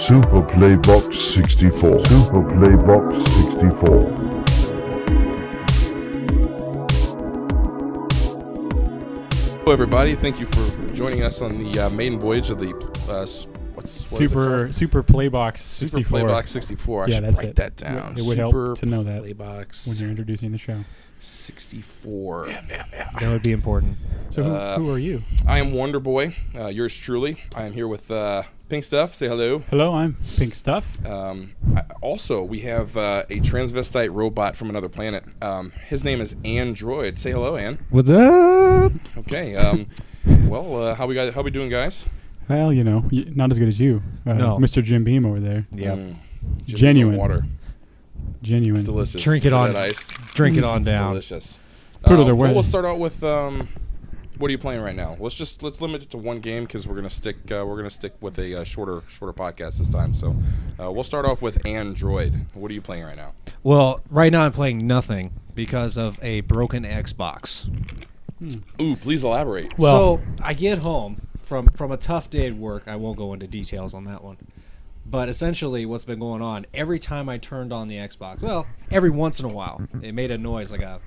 Super Playbox 64. Super Playbox 64. Hello, everybody. Thank you for joining us on the maiden voyage of the Super Playbox 64. Super Playbox 64. I should that's write it. that down. It would help to know that Playbox when you're introducing the show. 64. That would be important. So who are you? I am Wonder Boy. Yours truly. I am here with Pink Stuff. Say hello. Hello, I'm Pink Stuff. Also, we have a transvestite robot from another planet. His name is Android. Say hello, Ann. What's up? Okay. Well, how we doing, guys? Well, you know, not as good as you. No. Mr. Jim Beam over there. Yeah. Genuine. Water. Genuine. It's delicious. Drink it on. That ice. Drink it on It's down. delicious. Put it away. Well, we'll start out with what are you playing right now? Let's limit it to one game because we're gonna stick with a shorter podcast this time. So we'll start off with Android. What are you playing right now? Well, right now I'm playing nothing because of a broken Xbox. Ooh, please elaborate. So I get home from a tough day at work. I won't go into details on that one. But essentially what's been going on, every time I turned on the Xbox, well, every once in a while, it made a noise like a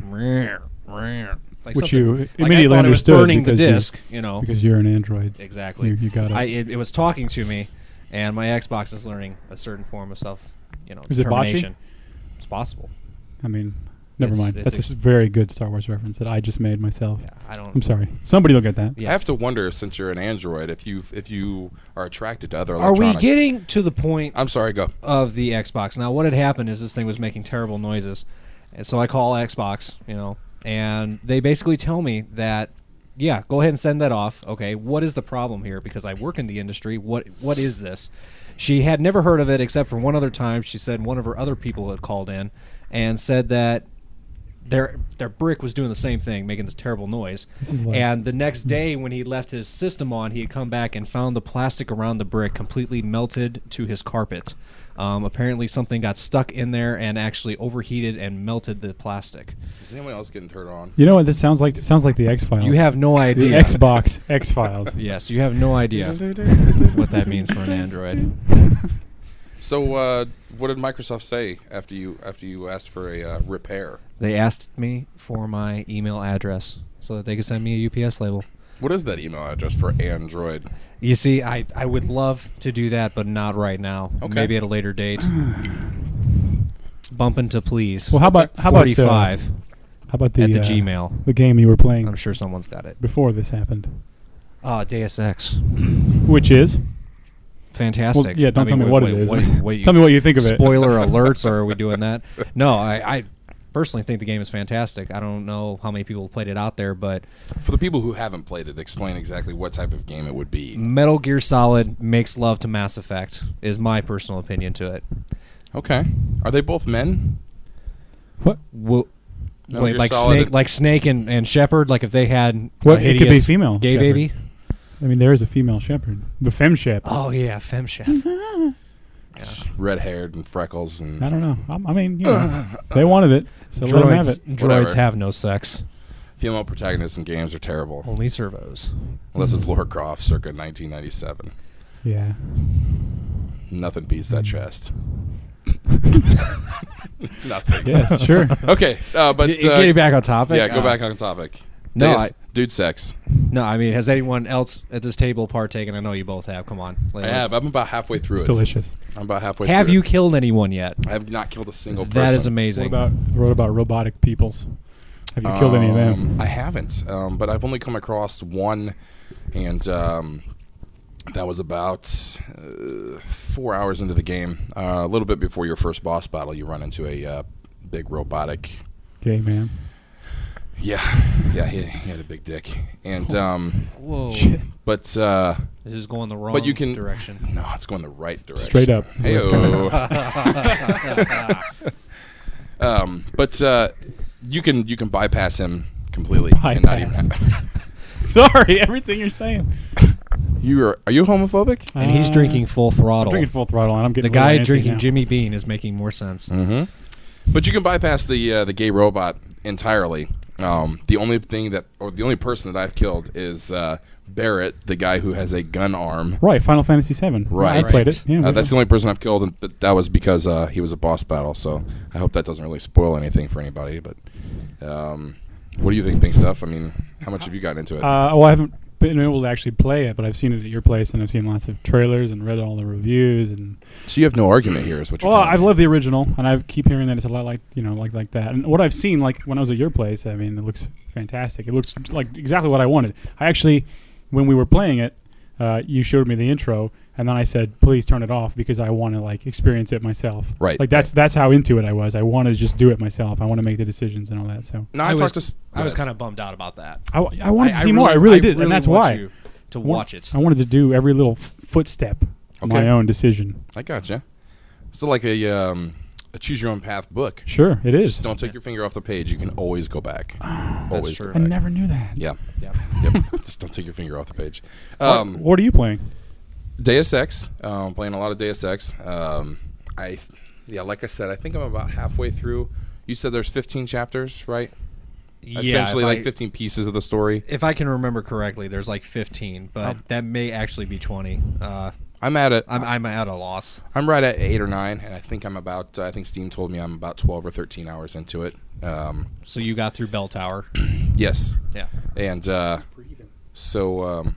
like which you like immediately I thought understood it was burning the because disc, because you're an Android. Exactly. You got it. It was talking to me, and my Xbox is learning a certain form of self, Is it botchy? determination. It's possible. I mean, never mind. it's That's a very good Star Wars reference that I just made myself. Yeah, I don't. I'm sorry. Somebody will get that. Yes. I have to wonder, since you're an Android, if you are attracted to other Are electronics. we getting to the point I'm sorry. Go. of the Xbox? Now, what had happened is this thing was making terrible noises, and so I call Xbox, and they basically tell me that, yeah, go ahead and send that off. Okay, what is the problem here? Because I work in the industry. What is this? She had never heard of it except for one other time. She said one of her other people had called in and said that their brick was doing the same thing, making this terrible noise. And the next day when he left his system on, he had come back and found the plastic around the brick completely melted to his carpet. Apparently something got stuck in there and actually overheated and melted the plastic. Is anyone else getting turned on? You know what this sounds like? It sounds like the X-Files. You have no the idea. Xbox X-Files. Yes, you have no idea what that means for an Android. So, what did Microsoft say after you asked for a repair? They asked me for my email address so that they could send me a UPS label. What is that email address for Android? You see, I would love to do that, but not right now. Okay. Maybe at a later date. Bump into please. Well, how about 45 how about the at the Gmail. the game you were playing I'm sure someone's got it. before this happened, Deus Ex. which is Fantastic. Well, yeah, don't tell me what it is. What tell me what you think of it. Spoiler alerts, or are we doing that? No, I personally think the game is fantastic. I don't know how many people played it out there, but For the people who haven't played it, explain exactly what type of game it would be. Metal Gear Solid makes love to Mass Effect, is my personal opinion to it. Okay. Are they both men? What? Well, Metal Gear like Solid. Snake and Shepard, like if they had What? a It could be hideous female gay Shepard. baby. I mean, there is a female Shepherd, the Femme Shep. Oh yeah, Femme Chef. Red-haired and freckles and I don't know. I mean, they wanted it, so let them have it. Droids Whatever. have no sex. female protagonists in games are terrible. Only servos. Unless it's Lara Croft circa 1997. Yeah. Nothing beats that chest. Nothing. Yes, sure. Okay, but Getting back on topic. yeah, go back on topic. No, Dude sex. No, I mean, has anyone else at this table partaken? I know you both have. Come on. I have. I'm about halfway through It's it. delicious. I'm about halfway Have through you it. killed anyone yet? I have not killed a single person. That is amazing. What about robotic peoples? Have you killed any of them? I haven't, but I've only come across one, and that was about 4 hours into the game. A little bit before your first boss battle, you run into a big robotic. Gay man. Yeah, he had a big dick, and Whoa. but This is going the wrong direction. No, it's going the right direction. Straight up. Heyo. But you can bypass him completely. And not even Sorry, everything you're saying. Are you homophobic? And he's drinking full throttle. I'm drinking full throttle, and I'm The getting guy a little antsy drinking now. Jimmy Bean is making more sense. Mm-hmm. But you can bypass the gay robot entirely, The only person that I've killed is Barrett, the guy who has a gun arm. Right, Final Fantasy VII. Right. I played it. Yeah, That's the only person I've killed, and that was because he was a boss battle. So I hope that doesn't really spoil anything for anybody. But what do you think, Pink Stuff? I mean, how much have you gotten into it? well, I haven't been able to actually play it, but I've seen it at your place, and I've seen lots of trailers and read all the reviews. And So you have no argument here, is what you're well, telling me. I've loved the original, and I keep hearing that it's a lot like like that. And what I've seen, like when I was at your place, I mean, it looks fantastic. It looks like exactly what I wanted. I actually, when we were playing it, you showed me the intro, and then I said, "Please turn it off," because I want to like experience it myself. Right. Like that's how into it I was. I want to just do it myself. I want to make the decisions and all that. So No, I talked was to. I was kind of bummed out about that. I wanted to see more. I really did, and that's want why. you to watch it. I wanted to do every little footstep, my own decision. I gotcha. So like a choose your own path book. Sure, it is. Just don't take your finger off the page. You can always go back. Always true. go I back. never knew that. Yeah. Yeah. Yep. Just don't take your finger off the page. What are you playing? Deus Ex. Playing a lot of Deus Ex. Like I said, I think I'm about halfway through. You said there's 15 chapters, right? Essentially, like 15 pieces of the story. If I can remember correctly, there's like 15, but that may actually be 20. I'm at it. I'm at a loss. I'm right at 8 or 9, and I think I'm about. I think Steam told me I'm about 12 or 13 hours into it. So you got through Bell Tower. Yes. Yeah. And so.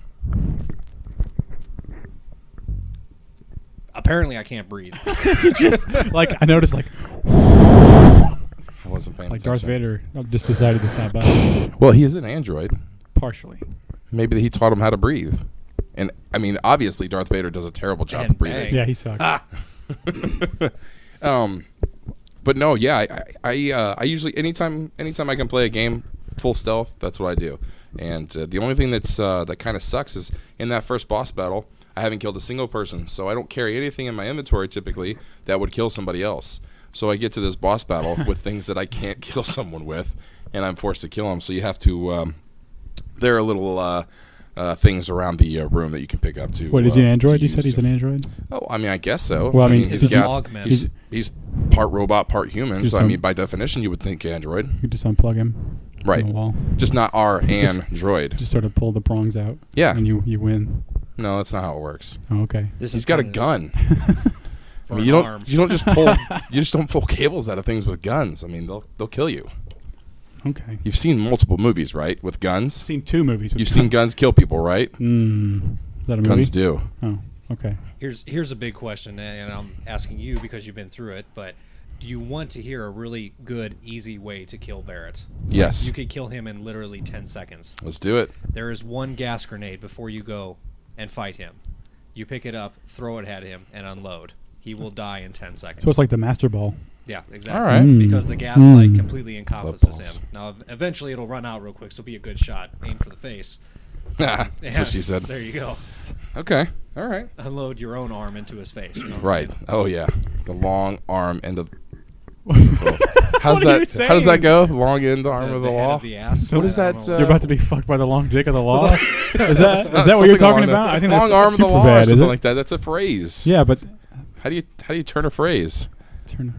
Apparently, I can't breathe. Like I noticed, like I wasn't paying Darth attention. Vader just decided to stop by Well, he is an android. partially. Maybe he taught him how to breathe. And I mean, obviously, Darth Vader does a terrible job And of breathing. bang. Yeah, he sucks. But no, yeah, I usually anytime I can play a game full stealth, that's what I do. And the only thing that kind of sucks is in that first boss battle, I haven't killed a single person, so I don't carry anything in my inventory typically that would kill somebody else. So I get to this boss battle with things that I can't kill someone with, and I'm forced to kill them. So you have to. There are little things around the room that you can pick up to. What is he an to android? You use said he's to- an android. Oh, I mean, I guess so. Well, I mean, he's he's a got augment. he's part robot, part human. Just So I some- mean, by definition, you would think android, You just unplug him. right? From the wall. Just not R and Just- droid. Just sort of pull the prongs out. Yeah. And you win. No, that's not how it works. Oh, okay. This He's is got a kinda gun. for I mean, an you don't arm. just pull you just don't pull cables out of things with guns. I mean, they'll kill you. Okay. You've seen multiple movies, right? With guns. Seen 2 movies. With You've seen guns kill people, right? Is that a movie? Guns do. Oh, okay. Here's a big question, and I'm asking you because you've been through it. But do you want to hear a really good, easy way to kill Barrett? Yes. You could kill him in literally 10 seconds. Let's do it. There is one gas grenade before you go and fight him. You pick it up, throw it at him, and unload. He will die in 10 seconds. So it's like the Master Ball. Yeah, exactly. All right. Because the gas like completely encompasses balls. him. Now, eventually it'll run out real quick, so be a good shot. Aim for the face. That's what she Yes, said. There you go. Okay. All right. Unload your own arm into his face. You know what I'm Right. saying? Oh yeah. The long arm end of. What How's are you that? saying? How does that go? Long end arm of the head law. of the ass. What is I don't that, know. You're about to be fucked by the long dick of the law? is that Something what you're talking along about? that- I think long that's arm of the super law or bad, is something it? like that. That's a phrase. Yeah, but How do you turn a phrase? turn.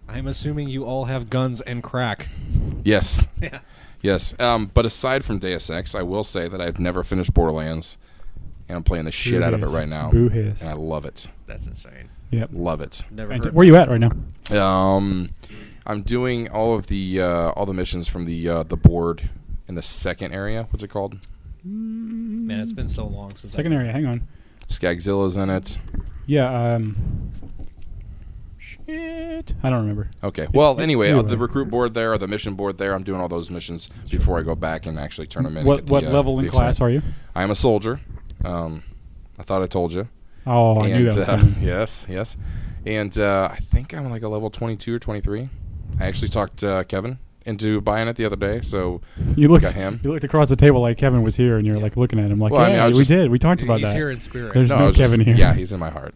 I'm assuming you all have guns and crack. Yes. Yeah. Yes. But aside from Deus Ex, I will say that I've never finised Borderlands, and I'm playing the shit out of it Boo-hiss. right now, Boo-hiss. and I love it. That's insane. Yep. Love it. Never Fanta- heard. Where you at right now? I'm doing all the missions from the board in the second area. What's it called? Man, it's been so long since. Second area. Hang on. Skagzilla's in it. Yeah. Shit. I don't remember. Okay. Well, anyway, either the way. recruit board there, or the mission board there, I'm doing all those missions before I go back and actually turn them in. and What get level the in class experience. are you? I am a soldier. I thought I told you. Oh, I knew that was coming. yes. And I think I'm like a level 22 or 23. I actually talked Kevin into buying it the other day, so You looked. got him. You looked across the table like Kevin was here, and you're like looking at him like, Well, I mean, yeah, I was we just- did. We talked about He's that. here in spirit. There's I no was just- Kevin here. Yeah, he's in my heart.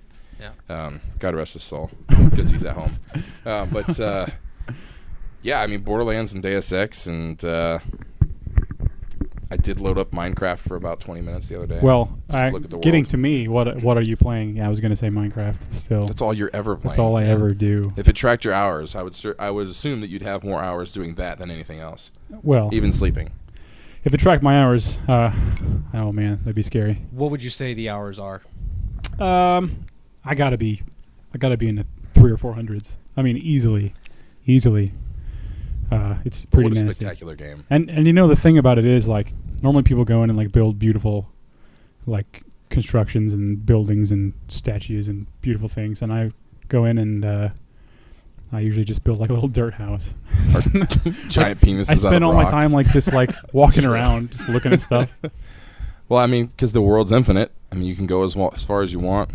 Yeah. God rest his soul, because he's at home. But yeah, I mean, Borderlands and Deus Ex, and I did load up Minecraft for about 20 minutes the other day. Well, Just look at the getting world. to me, what are you playing? Yeah, I was going to say Minecraft still. That's all you're ever playing. That's all I ever do. If it tracked your hours, I would assume that you'd have more hours doing that than anything else, Well, even sleeping. if it tracked my hours, oh man, that'd be scary. What would you say the hours are? I gotta be in the 300 or 400s. I mean, easily. It's But pretty what a nasty. spectacular game. And the thing about it is, like, normally people go in and like build beautiful, like, constructions and buildings and statues and beautiful things, and I go in and I usually just build like a little dirt house. Giant penises. I spend out all of my rock. time like this, like walking around, just looking at stuff. Well, I mean, because the world's infinite. I mean, you can go as far as you want,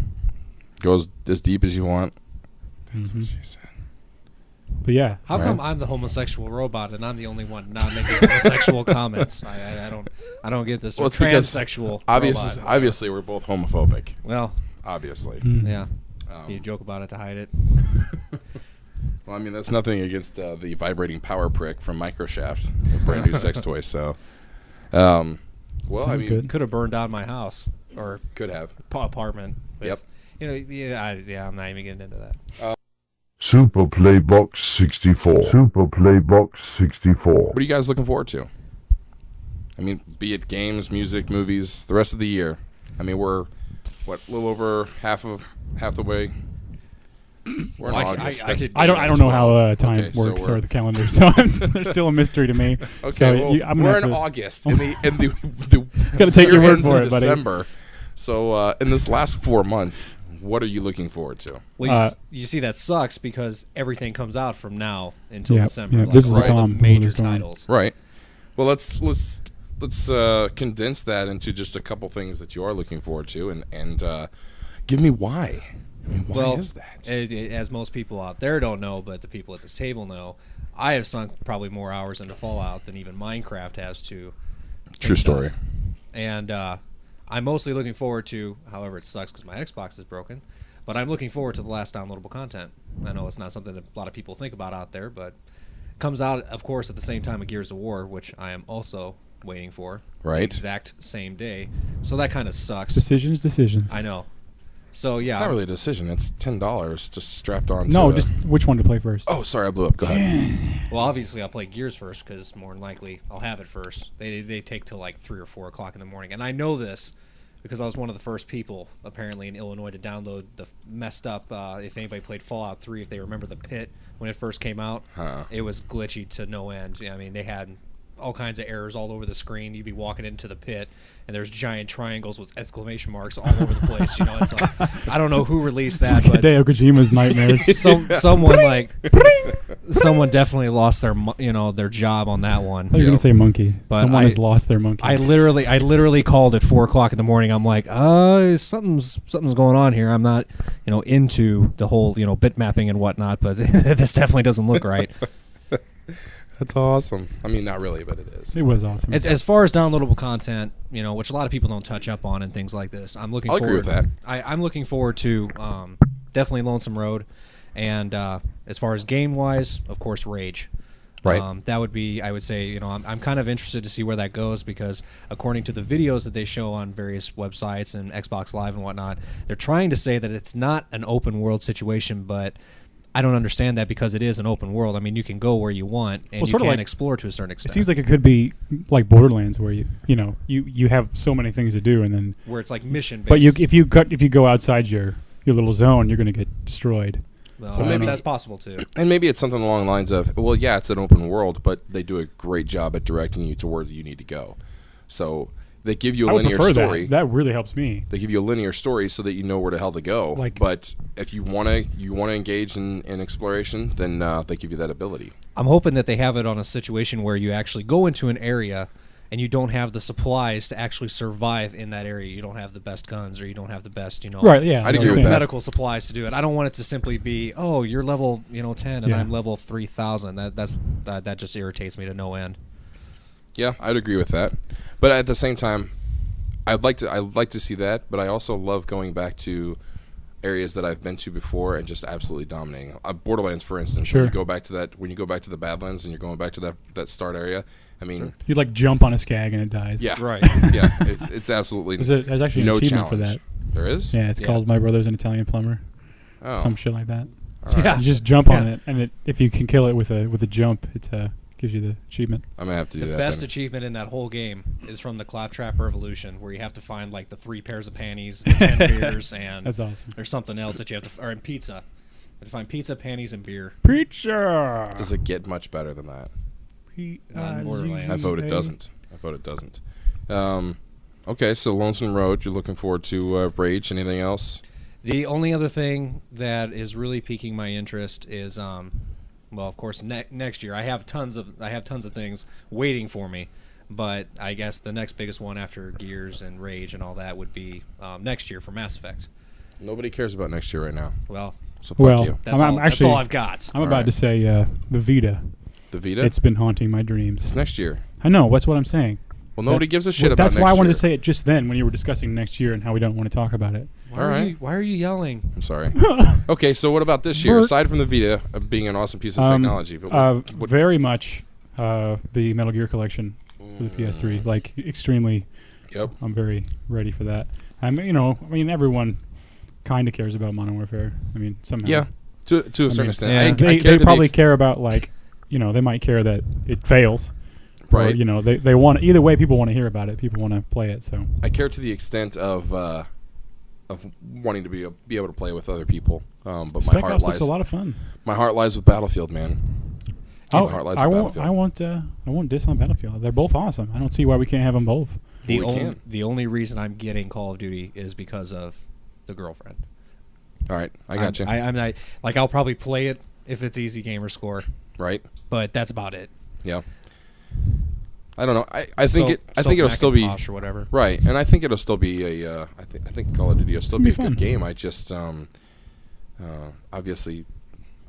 go as deep as you want. That's what she said. But yeah, How Right. come I'm the homosexual robot and I'm the only one not making homosexual comments? I don't get this. Well, Or it's because transsexual Obviously, robot. obviously, we're both homophobic. Well, Obviously. yeah. Um, You joke about it to hide it. Well, I mean, that's nothing against the vibrating power prick from Microshaft, a brand new sex toy. So, well, I Sounds mean, good. Could have burned down my house or could have. apartment. with- Yep. You know, I'm not even getting into that. Super Playbox 64. Super Playbox 64. What are you guys looking forward to? I mean, be it games, music, movies, the rest of the year. I mean, we're a little over half the way. We're in Well, August. I could- I don't know how time Okay, so works we're- or the calendar, so there's still a mystery to me. Okay, so well, I'm gonna we're have in to- August, and the Gotta take year your word ends for in it, buddy. December. So, in this last 4 months, what are you looking forward to? Well, you see, that sucks because everything comes out from now until Yeah, December. yeah, Like this is the all calm before major the storm. titles. Right. Well, let's condense that into just a couple things that you are looking forward to, and give me why. I mean, why is that? As most people out there don't know, but the people at this table know, I have sunk probably more hours into Fallout than even Minecraft has to. True story. And I'm mostly looking forward to, however it sucks because my Xbox is broken, but I'm looking forward to the last downloadable content. I know it's not something that a lot of people think about out there, but it comes out, of course, at the same time of Gears of War, which I am also waiting for. Right. The exact same day. So that kind of sucks. Decisions. I know. So, yeah. It's not really a decision. It's $10 just strapped on. No, to just which one to play first. Oh, sorry, I blew up. Go ahead. Well, obviously, I'll play Gears first because more than likely I'll have it first. They take till like 3 or 4 o'clock in the morning, and I know this because I was one of the first people apparently in Illinois to download the messed up. If anybody played Fallout 3, if they remember the pit when it first came out, it was glitchy to no end. I mean, they had all kinds of errors all over the screen. You'd be walking into the pit, and there's giant triangles with exclamation marks all over the place. You know, it's like, I don't know who released that, but Hideo Kojima's nightmares. someone definitely lost their job on that one. I thought you were gonna say monkey. But Someone has lost their monkey. I literally called at 4 o'clock in the morning. I'm like, something's going on here. I'm not, into the whole, bit mapping and whatnot, but this definitely doesn't look right. That's awesome. I mean, not really, but it is. It was awesome. As far as downloadable content, which a lot of people don't touch up on and things like this, I'm looking I'll forward. agree with that. I'm looking forward to definitely Lonesome Road, and as far as game wise, of course, Rage. Right. That would be, I would say, I'm kind of interested to see where that goes because according to the videos that they show on various websites and Xbox Live and whatnot, they're trying to say that it's not an open world situation, but I don't understand that because it is an open world. I mean, you can go where you want and you can explore to a certain it extent. seems like it could be like Borderlands, where you have so many things to do, and then where it's like mission based. but if you go outside your little zone, you're gonna get destroyed. Well, So maybe I that's possible too. And maybe it's something along the lines of, well, yeah, it's an open world, but they do a great job at directing you to where you need to go. So they give you a I would linear prefer story. that. That really helps me. They give you a linear story so that you know where the hell to go. But if you want to engage in exploration, then they give you that ability. I'm hoping that they have it on a situation where you actually go into an area and you don't have the supplies to actually survive in that area. You don't have the best guns or you don't have the best, Right, yeah. I'd agree with that. medical supplies to do it. I don't want it to simply be, oh, you're level 10 and Yeah. I'm level 3,000. That just irritates me to no end. Yeah, I'd agree with that. But at the same time, I'd like to see that, but I also love going back to areas that I've been to before and just absolutely dominating. Borderlands, for instance, Sure. when you go back to the Badlands and you're going back to that start area, I mean, You like jump on a skag and it dies. yeah, Right. yeah, it's absolutely There's actually an no achievement challenge. for that. There is? Yeah, it's called My Brother's an Italian Plumber. Oh. Some shit like that. All right. Yeah. You just jump on it, and if you can kill it with a jump, it gives you the achievement. I'm gonna have to do The that. best then. achievement in that whole game is from the Claptrap Revolution, where you have to find like the 3 pairs of panties, the 10 beers, and That's awesome. there's something else that you have to, or in pizza. You have to find pizza, panties, and beer. Pizza. Does it get much better than that? On Borderlands. I vote it doesn't. Okay, so Lonesome Road. You're looking forward to Rage. Anything else? The only other thing that is really piquing my interest is, well, of course, next year I have tons of things waiting for me, but I guess the next biggest one after Gears and Rage and all that would be next year for Mass Effect. Nobody cares about next year right now. Well, So fuck Well, you. that's, I'm all, actually- that's all I've got. I'm All about right. to say the Vita. The Vita. It's been haunting my It's dreams. next year. I know. That's what I'm saying. Well, nobody gives a shit Well, about that's next why I wanted year. to say it just then when you were discussing next year and how we don't want to talk about it. Why All are right. you, why are you yelling? I'm sorry. Okay, so what about this year? Bert. Aside from the Vita being an awesome piece of technology, but what, Very much the Metal Gear collection for the PS3. Like extremely. Yep. I'm very ready for that. Everyone kind of cares about Modern Warfare. I mean, somehow. Yeah, to a certain mean, extent. yeah. I They care to the probably ex- care about they might care that it fails. Right. Or, they want either way. People want to hear about it. People want to play it. So I care to the extent of wanting to be able to play with other people. But my Spec heart Ops lies. looks a lot of fun. My heart lies with Battlefield, man. Oh, My heart lies I with won't. Battlefield. I won't diss on Battlefield. They're both awesome. I don't see why we can't have them both. The Well, we only can. the only reason I'm getting Call of Duty is because of the girlfriend. All right, I got you. I'm not like I'll probably play it if it's easy gamer score, Right? but that's about it. Yeah. I don't know. I think it'll still be Macintosh or whatever. right, and I think it'll still be a. I think Call of Duty will still It'll be be a good fun. game. I just obviously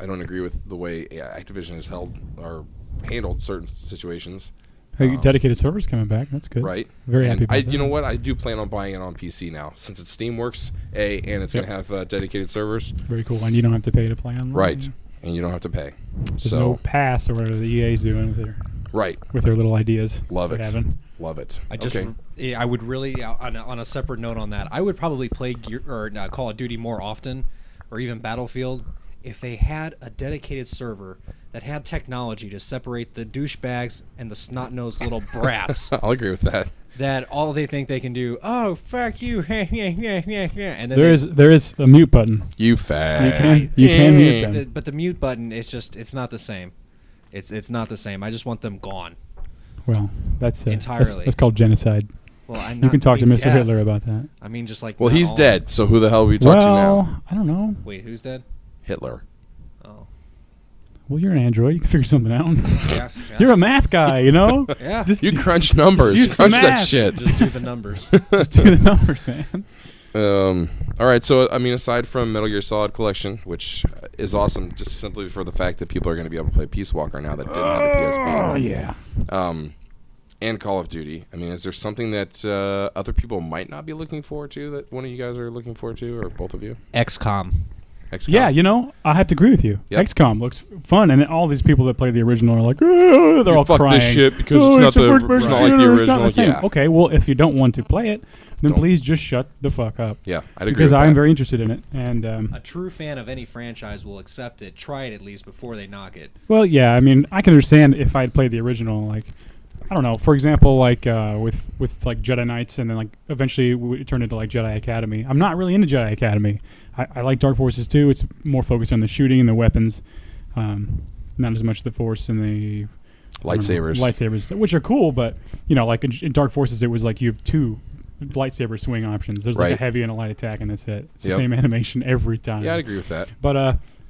I don't agree with the way Activision has held or handled certain situations. Hey, dedicated servers coming back. That's good. Right. Very and happy about that. You know what? I do plan on buying it on PC now, since it's Steamworks, and it's Yep. going to have dedicated servers. Very cool. And you don't have to pay to play online. Right. And you don't have to pay. There's no pass or whatever the EA's doing with their little ideas. Love they're it. having. Love it. I just okay. I would really on a separate note on that. I would probably play Call of Duty more often, or even Battlefield, if they had a dedicated server that had technology to separate the douchebags and the snot-nosed little brats. I'll agree with that. That all they think they can do, oh fuck you, and then There is a mute button. You fag. You can mute them. but the mute button is it's not the same. It's not the same. I just want them gone. Well, that's Entirely. That's called genocide. Well, You can talk to Mr. Hitler about that. I mean, just like. Well, not he's all. dead, so who the hell are we talking to now? Well, I don't know. Wait, who's dead? Hitler. Oh, Well, you're an android. You can figure something out. yeah. You're a math guy, you know? Yeah. Just, You crunch numbers. use some Crunch that math. shit. Just do the numbers. just do the numbers, man. All right, so I mean, aside from Metal Gear Solid Collection, which is awesome, just simply for the fact that people are going to be able to play Peace Walker now that didn't have the PSP. Oh, yeah. And Call of Duty. I mean, is there something that other people might not be looking forward to that one of you guys are looking forward to, or both of you? XCOM. XCOM? Yeah, you know, I have to agree with you. Yep. XCOM looks fun, and all these people that play the original are like, oh, they're all fuck crying. this shit because oh, it's not the first person it's not like the shooter, it's not original. the same. Yeah, Okay, well, if you don't want to play it, then Don't. please just shut the fuck up. yeah, I'd agree. Because with I'm that. very interested in it. And A true fan of any franchise will accept it, try it at least before they knock it. well, yeah, I mean, I can understand if I'd played the original, like, I don't know, for example, like with like Jedi Knights, and then like eventually it turned into like Jedi Academy. I'm not really into Jedi Academy. I like Dark Forces too. It's more focused on the shooting and the weapons, not as much the Force and the lightsabers, which are cool. But you know, like in Dark Forces, it was like you have two lightsaber swing options. There's like a Right. heavy and a light attack, and that's it. It's the Yep. same animation every time. Yeah, I'd agree with that. But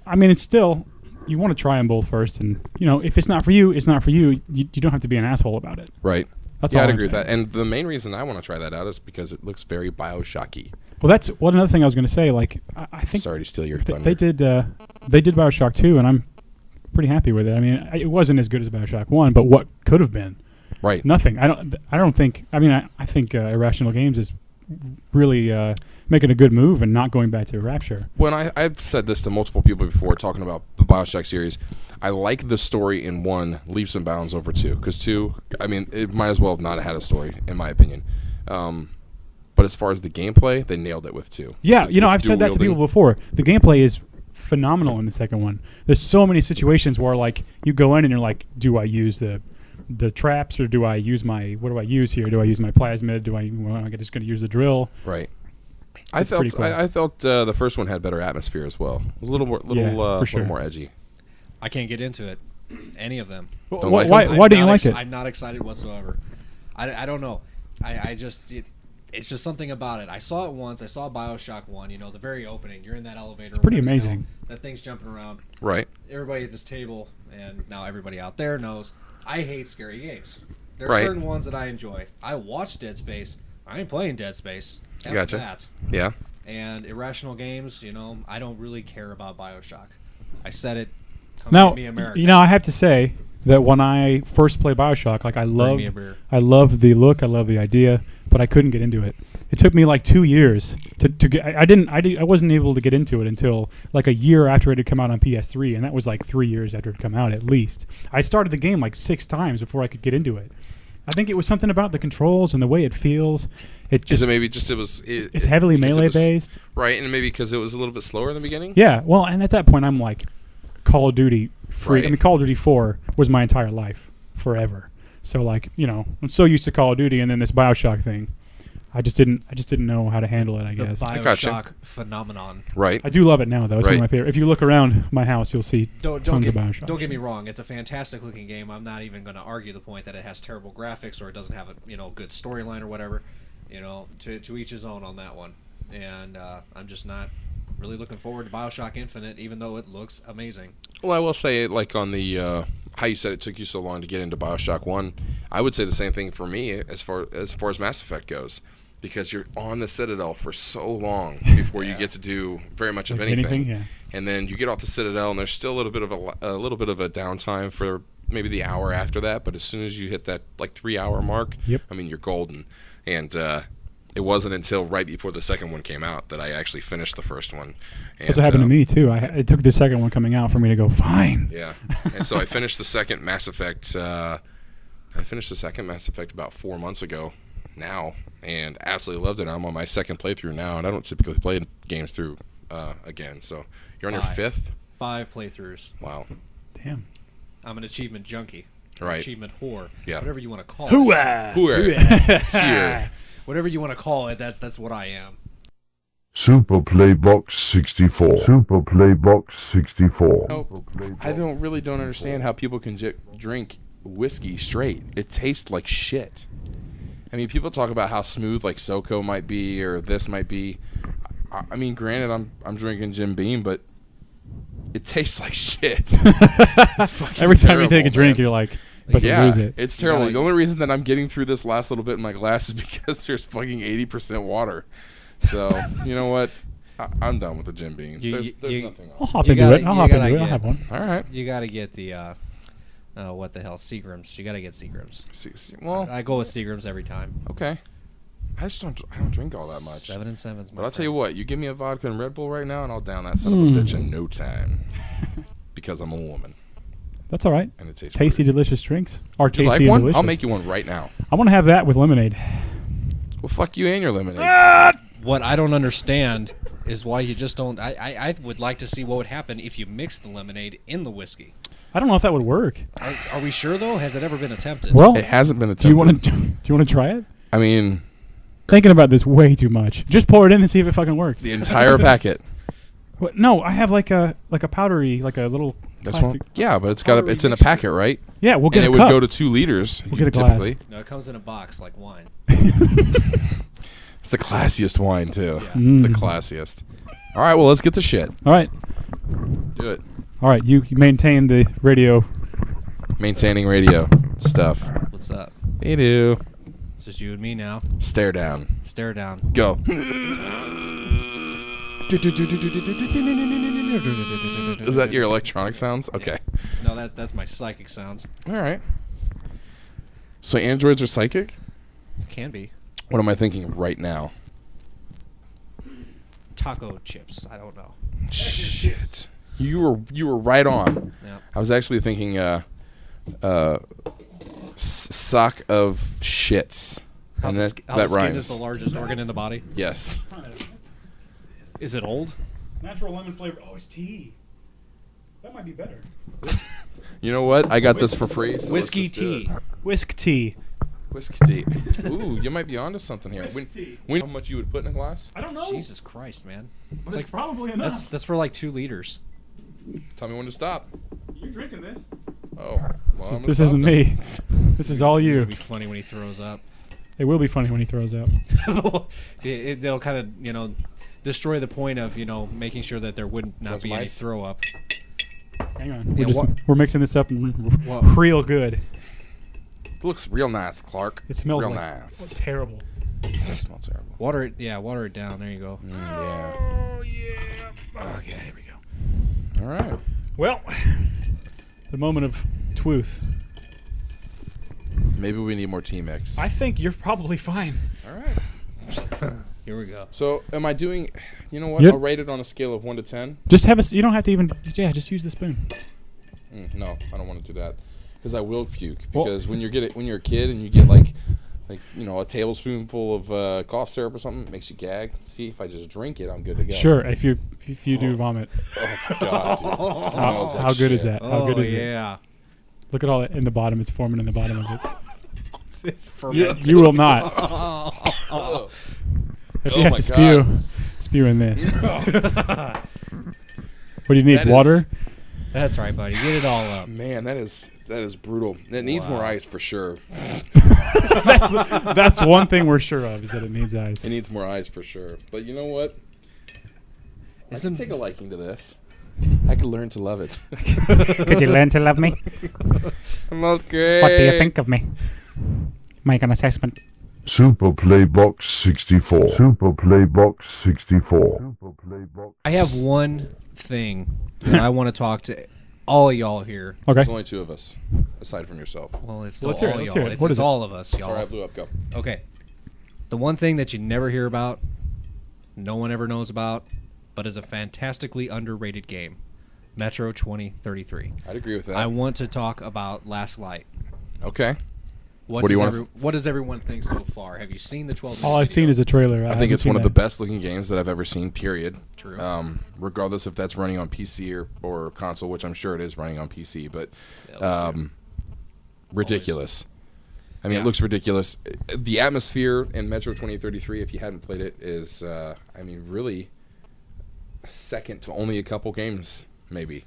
I mean, it's still, you want to try them both first, and you know, if it's not for you, it's not for you. You don't have to be an asshole about it. Right. That's Yeah, all I'd I'm agree with saying. that. And the main reason I want to try that out is because it looks very Bioshocky. Well, that's what another thing I was going to say. Like, I think Sorry to steal your they thunder. did Bioshock 2, and I'm pretty happy with it. I mean, it wasn't as good as Bioshock 1, but what could have been? Right. Nothing. I don't think. I mean, I think Irrational Games is really making a good move and not going back to Rapture. When I've said this to multiple people before talking about the Bioshock series, I like the story in 1 leaps and bounds over 2. Because 2, I mean, it might as well have not had a story, in my opinion. But as far as the gameplay, they nailed it with 2. Yeah, With I've said that to dual people before. The gameplay is phenomenal in the second one. There's so many situations where like you go in and you're like, do I use the traps or do I use what do I use here? Do I use my plasmid? Am I just going to use the drill? Right. That's pretty cool. I felt the first one had better atmosphere as well. It was a little more for sure. little more edgy. I can't get into it. Any of them. Don't like Why them? do you like it? I'm not excited whatsoever. I don't know. I just it's just something about it. I saw it once. I saw Bioshock 1. The very opening. You're in that elevator. It's pretty amazing. That thing's jumping around. Right. Everybody at this table, and now everybody out there knows, I hate scary games. There are Right. certain ones that I enjoy. I watch Dead Space. I ain't playing Dead Space. F Gotcha. that. Yeah. And irrational games, I don't really care about Bioshock. I said it. Come Now, get me, America. I have to say that when I first played Bioshock, like I Bring me a beer. loved the look, I loved the idea, but I couldn't get into it. It took me like 2 years to get. I wasn't able to get into it until like a year after it had come out on PS3, and that was like 3 years after it had come out at least. I started the game like 6 times before I could get into it. I think it was something about the controls and the way it feels. It just Is it maybe just it's heavily because melee based. Right, and maybe because it was a little bit slower in the beginning? Yeah, well, and at that point, I'm like, Call of Duty free. Right. I mean, Call of Duty 4 was my entire life, forever. So, like, I'm so used to Call of Duty, and then this Bioshock thing, I just didn't know how to handle it. I The guess gotcha. Bioshock phenomenon. Right. I do love it now, though. It's one of Right. my favorite. If you look around my house, you'll see Don't tons get, of Bioshock. don't get me wrong. It's a fantastic looking game. I'm not even going to argue the point that it has terrible graphics or it doesn't have a good storyline or whatever. To each his own on that one. And I'm just not really looking forward to Bioshock Infinite, even though it looks amazing. Well, I will say, like on the how you said it took you so long to get into Bioshock 1, I would say the same thing for me as far as Mass Effect goes, because you're on the Citadel for so long before you get to do very much of Like anything. yeah. And then you get off the Citadel, and there's still a little bit of a downtime for maybe the hour after that. But as soon as you hit that like 3-hour mark, Yep. I mean you're golden. And it wasn't until right before the second one came out that I actually finished the first one. And, That's what happened to me, too. It took the second one coming out for me to go, fine. Yeah, and so I finished the second Mass Effect. About 4 months ago now, and absolutely loved it. I'm on my second playthrough now, and I don't typically play games through again. So you're on your 5th? 5 playthroughs. Wow. Damn. I'm an achievement junkie. Right. Achievement whore. Yeah. Whatever you want to call it. Here. Whatever you want to call it, that's what I am. Super Playbox 64. Super Playbox 64. I don't understand how people can drink whiskey straight. It tastes like shit. I mean, people talk about how smooth like SoCo might be or this might be. I mean, granted, I'm drinking Jim Beam, but it tastes like shit. Every time you take a terrible, drink, man. you're like, but Yeah, you lose it. it's terrible. The only reason that I'm getting through this last little bit in my glass is because there's fucking 80% water. So, you know what? I'm done with the Jim Beam. There's nothing I'll else. hop You into gotta- it. I'll you hop gotta into it. I'll get- have one. All right. You got to get the what the hell, Seagrams. You got to get Seagrams. Well, I go with Seagrams every time. okay. I don't drink all that much. 7 and 7's. But I'll tell you what, you give me a vodka and Red Bull right now, and I'll down that son of a bitch in no time. Because I'm a woman. That's all right. And it tastes Tasty, weird. delicious drinks. Or You tasty like and one? delicious. I'll make you one right now. I want to have that with lemonade. Well, fuck you and your lemonade. What I don't understand is why you just don't. I would like to see what would happen if you mix the lemonade in the whiskey. I don't know if that would work. Are we sure though? Has it ever been attempted? Well, It hasn't been do you attempted. want to try it? I mean, Thinking about this way too much. Just pour it in and see if it fucking works. the entire packet. What? No, I have like a powdery, like a little That's plastic. one. Yeah, but it's in a packet, right? Yeah, we'll get And a it cup. would go to 2 liters. We'll get a glass. typically. No, it comes in a box like wine. It's the classiest wine too. Yeah. Mm. The classiest. All right, well, let's get the shit. All right, Do it. all right. You maintain the radio. Maintaining radio stuff. What's up? They do. It's just you and me now. Stare down. Stare down. Go. Is that your electronic sounds? Okay. No, that's my psychic sounds. All right. So androids are psychic? Can be. What am I thinking right now? taco chips. I don't know. Shit. You were right on. Yeah. I was actually thinking sock of shits. How And the, that, sk- how that the skin rhymes. is the largest organ in the body. Yes. Is it old? Natural lemon flavor. Oh, it's tea. That might be better. You know what? I got this for free. So Whiskey let's just do tea. it. Whisk tea. Whiskey tea. Ooh, you might be onto something here. Whiskey. How much you would put in a glass? I don't know. Jesus Christ, man. But it's probably enough. That's for like 2 liters. Tell me when to stop. You're drinking this. Oh, well, This isn't me. This is all you. It'll be funny when he throws up. It will be funny when he throws up. They'll kind of, destroy the point of, making sure that there would not Those be any mice? throw up. Hang on. Yeah, We're mixing this up What? real good. It looks real nice, Clark. It smells real like nice. terrible. It smells terrible. Water it down. There you go. Yeah. Oh yeah. Okay, here we go. All right. Well, the moment of truth. Maybe we need more T-Mix. I think you're probably fine. All right. Here we go. So, am I doing? You know what? Yep. I'll rate it on a scale of 1 to 10. Just have you don't have to even. Yeah, just use the spoon. No, I don't want to do that because I will puke. Well- Because when you're a kid and you get like a tablespoonful of cough syrup or something, it makes you gag. See, if I just drink it, I'm good to go. Sure, if you do vomit. Oh God, dude. It smells like How good is shit. that? How good is it? yeah. Look at all that in the bottom. It's forming in the bottom of it. It's fermented. You will not. Oh. If Oh you have my to God. spew in this. What do you need? That is- Water? That's right, buddy. Get it all up. Man, that is brutal. It needs more ice for sure. That's one thing we're sure of is that it needs ice. It needs more ice for sure. But you know what? I can take a liking to this. I could learn to love it. Could you learn to love me? Okay. What do you think of me? Make an assessment. Super Playbox 64. Super Playbox 64. Super Playbox. I have one thing that I want to talk to all of y'all here. Okay. There's only 2 of us, aside from yourself. Well, it's still Let's hear it, all let's y'all. hear it. It's, What it's is it? all of us, y'all. Sorry, I blew up. Go. Okay. The one thing that you never hear about, no one ever knows about, but is a fantastically underrated game, Metro 2033. I'd agree with that. I want to talk about Last Light. Okay. What, What do does you want what does everyone think so far? Have you seen the 12 All I've seen is a trailer. I think it's one of the best looking games that I've ever seen, period. True. Regardless if that's running on PC or console, which I'm sure it is running on PC, but ridiculous. I mean, Yeah. it looks ridiculous. The atmosphere in Metro 2033, if you hadn't played it, is, really second to only a couple games, maybe.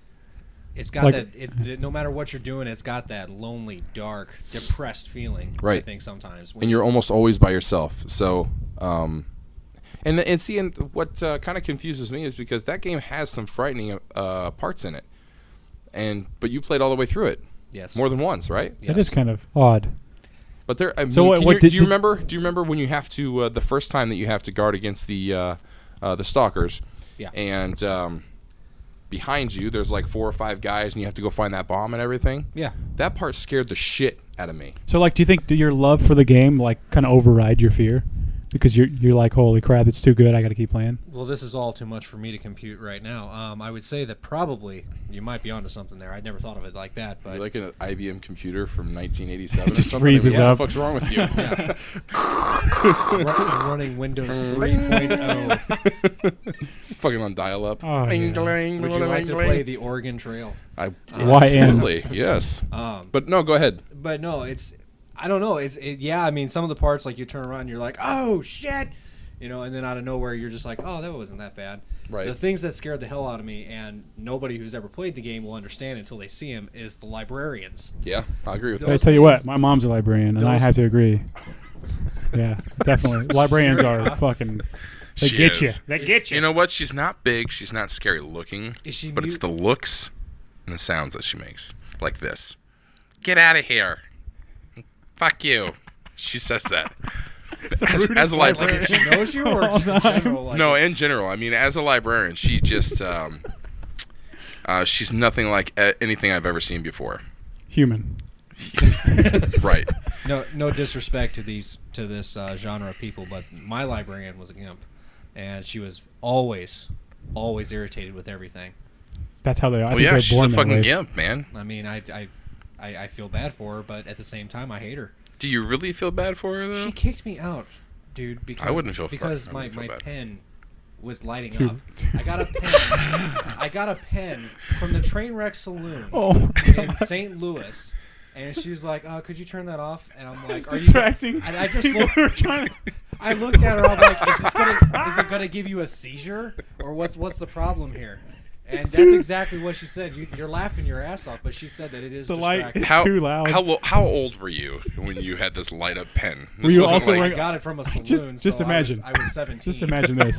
It's got Like- that. No matter what you're doing, it's got that lonely, dark, depressed feeling. I Right. think sometimes. And you're almost always by yourself. So, and seeing what kind of confuses me is because that game has some frightening parts in it, but you played all the way through it yes. more than once, right? That is kind of odd. But there. I mean, So what do did- you remember? Do you remember when you have to the first time that you have to guard against the stalkers? Yeah. And behind you, there's like 4 or 5 guys, and you have to go find that bomb and everything. Yeah. That part scared the shit out of me. So, do you think your love for the game kind of override your fear? Because you're like, holy crap, it's too good. I got to keep playing. Well, this is all too much for me to compute right now. I would say that probably you might be onto something there. I'd never thought of it like that, but You're like an IBM computer from 1987. It just or something. freezes I mean, up. What the fuck's wrong with you? running Windows 3.0. It's fucking on dial-up. Oh, yeah. Would you like to play the Oregon Trail? I YN. absolutely, yes. But no, go ahead. But no, I don't know. I mean, some of the parts, like you turn around and you're like, oh shit, and then out of nowhere you're just like, oh, that wasn't that bad. Right. The things that scared the hell out of me, and nobody who's ever played the game will understand until they see him, is the librarians. Yeah, I agree with Those I that. tell you what, things- my mom's a librarian, and I those- have to agree. Yeah, definitely. Librarians are fucking. They She get you. is. They get you. You know what? She's not big. She's not scary looking. Is she But it's mute? the looks and the sounds that she makes. Like this. Get out of here. Fuck you. She says that. As a Like librarian. if she knows you, or just in general? Like, No, in general. I mean, as a librarian, she just... she's nothing like anything I've ever seen before. Human. Right. no disrespect to this genre of people, but my librarian was a gimp. and she was always irritated with everything. That's how they. I Oh think yeah, they're she's born a that fucking way. gimp, man. I mean, I feel bad for her, but at the same time, I hate her. Do you really feel bad for her though? She kicked me out, dude, because I wouldn't feel because I my wouldn't feel bad. pen was lighting Too- up. I got a pen. I got a pen from the Trainwreck Saloon Oh, in St. Louis, and she's like, "Could you turn that off?" And I'm like, it's "Are you?" distracting. And I just We looked. were trying to. I looked at her. I'm like, is it gonna give you a seizure, or what's the problem here? And It's that's too- exactly what she said. You're laughing your ass off, but she said that it is The light distracting. is too loud. How old were you when you had this light up pen? Were This you wasn't also like- wearing- I got it from a saloon. Just so imagine. I was 17. Just imagine this.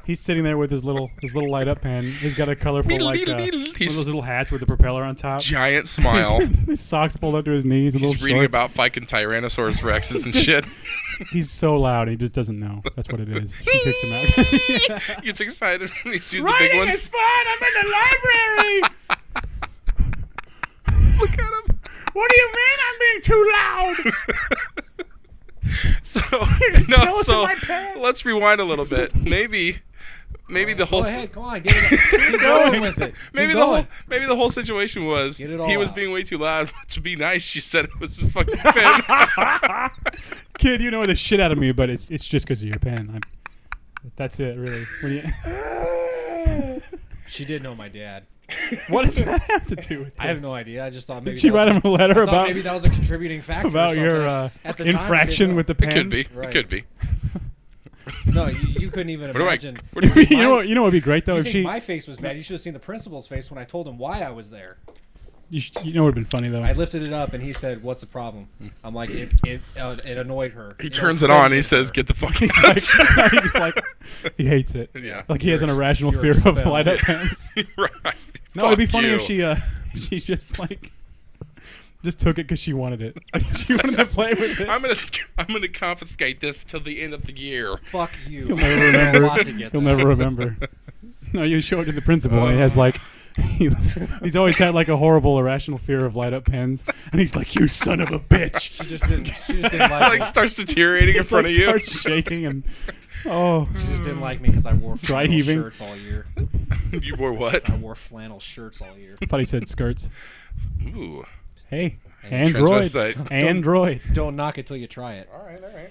He's sitting there with his little light up pen. He's got a colorful like one of those little hats with the propeller on top. giant smile. His socks pulled up to his knees. And He's little reading shorts. about fucking Tyrannosaurus Rexes and Just- shit. He's so loud. He just doesn't know. That's what it is. She picks him out. He gets excited when he sees the big Writing ones. is fun. I'm in the library. Look at him. What do you mean I'm being too loud? So, just jealous of so my pen. let's rewind a little bit. Maybe the Go whole ahead, come on, get it. Keep going with it. maybe Keep the going. whole situation was Get it all he was out. being way too loud. To be nice, she said it was his fucking pen. Kid, you know the shit out of me, but it's just because of your pen. That's it, really. When you, She did know my dad. what does that have to do with I have this? no idea. I just thought maybe Did she that was write him a letter I thought about maybe that was a contributing factor or about something. your At the time, I infraction didn't with the It pen? could be. Right. It could be. know. No, you couldn't even What do I? imagine. What do you you know what'd be great though You if think she. my face was bad? You should have seen the principal's face when I told him why I was there. You know what'd been funny though. I lifted it up and he said, "What's the problem?" I'm like, "It annoyed her." He It turns it on. He offended says, her. "Get the fuck He's out." like, he's like, he hates it. Yeah. Like he has an You're irrational you're fear of expelled. light up pens. Right. No, it'd be Fuck funny you. if she just like just took it because she wanted it. She wanted to play with it. I'm gonna confiscate this till the end of the year. Fuck you. He'll never You're remember. allowed to get He'll that. never remember. No, you show it to the principal, and he has like, he's always had like a horrible irrational fear of light up pens, and he's like, "You son of a bitch!" She just didn't like Like me. starts deteriorating in Just, front like, of you. starts shaking, and oh, She just didn't like me because I wore Dry flannel heaving. shirts all year. You wore what? I wore flannel shirts all year. I thought he said skirts. Ooh. Hey, Hey, Android, transvestite. Android. Don't knock it till you try it. All right.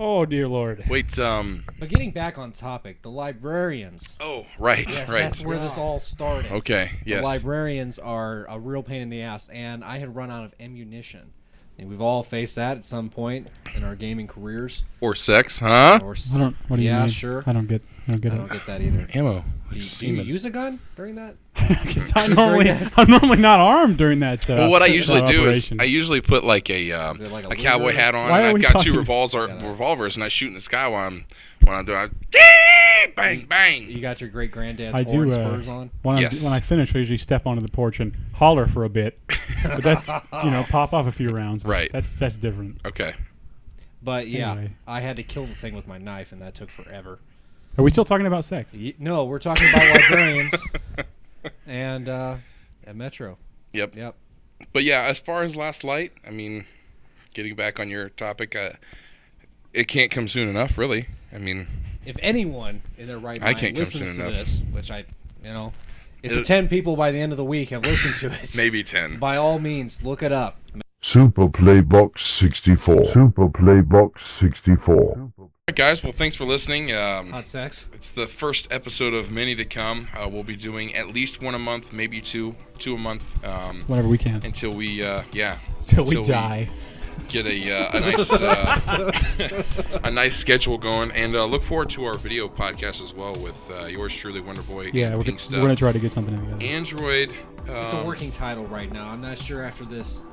Oh dear Lord. Wait. But getting back on topic, the librarians. Oh, right. Yes, right. that's where this all started. Okay. Yes. The librarians are a real pain in the ass, and I had run out of ammunition. And we've all faced that at some point in our gaming careers. Or sex, huh? Or I don't. What do you yeah, mean? sure. I don't get I it. don't get that either. Ammo. Do you use a gun during that? Because I'm normally not armed during that. Well, what I usually do is operation. I usually put like a Is it like a cowboy Luger? hat on. Why And are I've we got talking- two revolvers, and I shoot in the sky while I'm doing. Bang bang. You got your great granddad's I horn do. spurs on? When Yes. I finish, I usually step onto the porch and holler for a bit. But that's pop off a few rounds. But Right. That's different. Okay. But yeah, Anyway. I had to kill the thing with my knife, and that took forever. Are we still talking about sex? No, we're talking about librarians and at Metro. Yep. Yep. But yeah, as far as Last Light, I mean, getting back on your topic, it can't come soon enough, really. I mean, If anyone in their right I mind can't come listens soon to enough. this, which if the 10 people by the end of the week have listened to it, maybe 10. by all means, look it up. Super Playbox 64. Super Playbox 64. All right, guys. Well, thanks for listening. Hot sex. It's the first episode of many to come. We'll be doing at least one a month, maybe two a month, Whenever we can. until we, Till we die. get a nice a nice schedule going, and look forward to our video podcast as well with yours truly, Wonderboy. Yeah, and we're Pink gonna try to get something together. Android. It's a working title right now. I'm not sure after this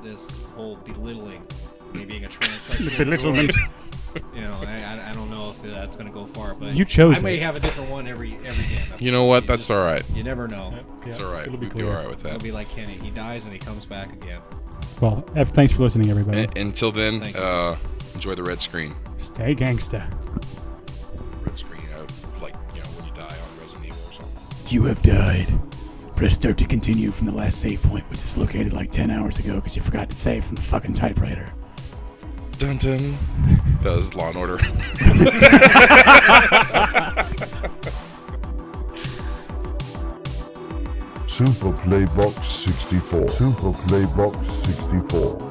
whole belittling, me being a transsexual. Belittlement. droid, I don't know if that's going to go far, but You chose I may it. have a different one every game. You know what? You That's just- all right. You never know. It's all right. It'll be We'll be clear. all right with It'll that. be like Kenny. He dies and he comes back again. Well, thanks for listening, everybody. Until then, Thank you. enjoy the red screen. Stay gangsta. Red screen, like when you die on Resident Evil or something. You have died. Press start to continue from the last save point, which is located like 10 hours ago because you forgot to save from the fucking typewriter. Dun dun. That was Law and Order. Super Playbox 64. Super Playbox 64.